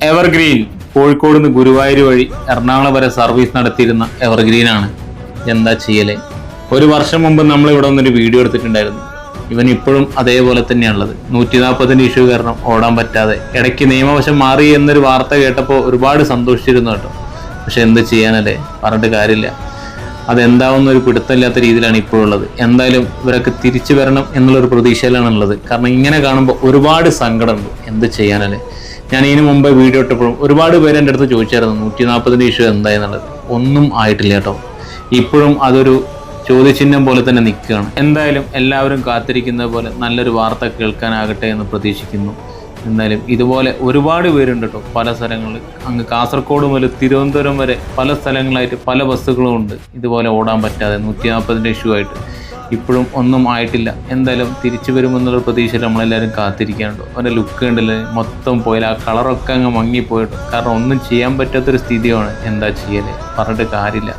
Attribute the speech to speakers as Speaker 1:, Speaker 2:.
Speaker 1: Evergreen Kozhikode നിന്ന് ഗുരുവായൂർ വഴി എറണാകുളം വരെ സർവീസ് നടത്തിയിരുന്ന എവർഗ്രീനാണ്. എന്താ ചെയ്യലേ? ഒരു വർഷം മുമ്പ് നമ്മൾ ഇവിടെ വന്നൊരു വീഡിയോ എടുത്തിട്ടുണ്ടായിരുന്നു. ഇവൻ ഇപ്പോഴും അതേപോലെ തന്നെയാണുള്ളത്. 140 ഇഷ്യൂ കാരണം ഓടാൻ പറ്റാതെ ഇടയ്ക്ക് നിയമവശം മാറി എന്നൊരു വാർത്ത കേട്ടപ്പോൾ ഒരുപാട് സന്തോഷിച്ചിരുന്നു കേട്ടോ. പക്ഷെ എന്ത് ചെയ്യാനല്ലേ, പറഞ്ഞിട്ട് കാര്യമില്ല. അതെന്താവുന്ന ഒരു പിടുത്തമില്ലാത്ത രീതിയിലാണ് ഇപ്പോഴുള്ളത്. എന്തായാലും ഇവരൊക്കെ തിരിച്ചു വരണം എന്നുള്ളൊരു പ്രതീക്ഷയിലാണ് ഉള്ളത്. കാരണം ഇങ്ങനെ കാണുമ്പോൾ ഒരുപാട് സങ്കടമുണ്ട്. എന്ത് ചെയ്യാനല്ലേ? ഞാൻ ഇതിനു മുമ്പ് വീഡിയോ ഇട്ടപ്പോഴും ഒരുപാട് പേര് എൻ്റെ അടുത്ത് ചോദിച്ചായിരുന്നു 140 ഇഷ്യൂ എന്തായെന്നുള്ളത്. ഒന്നും ആയിട്ടില്ല കേട്ടോ. ഇപ്പോഴും അതൊരു ചോദ്യചിഹ്നം പോലെ തന്നെ നിൽക്കുകയാണ്. എന്തായാലും എല്ലാവരും കാത്തിരിക്കുന്നത് പോലെ നല്ലൊരു വാർത്ത കേൾക്കാനാകട്ടെ എന്ന് പ്രതീക്ഷിക്കുന്നു. എന്തായാലും ഇതുപോലെ ഒരുപാട് പേരുണ്ട് കേട്ടോ. പല സ്ഥലങ്ങളിൽ അങ്ങ് കാസർഗോഡ് മുതൽ തിരുവനന്തപുരം വരെ പല സ്ഥലങ്ങളായിട്ട് പല ബസ്സുകളും ഉണ്ട് ഇതുപോലെ ഓടാൻ പറ്റാതെ 140 ഇഷ്യൂ ആയിട്ട്. ഇപ്പോഴും ഒന്നും ആയിട്ടില്ല. എന്തായാലും തിരിച്ചു വരുമെന്നുള്ള പ്രതീക്ഷയിൽ നമ്മളെല്ലാവരും കാത്തിരിക്കാനുണ്ടോ. അവൻ്റെ ലുക്ക് ഉണ്ടല്ലേ, മൊത്തം പോയില്ല. ആ കളറൊക്കെ അങ്ങ് മങ്ങിപ്പോയിട്ടോ. കാരണം ഒന്നും ചെയ്യാൻ പറ്റാത്തൊരു സ്ഥിതിയാണ്. എന്താ ചെയ്യലേ, പറഞ്ഞിട്ട് കാര്യമില്ല.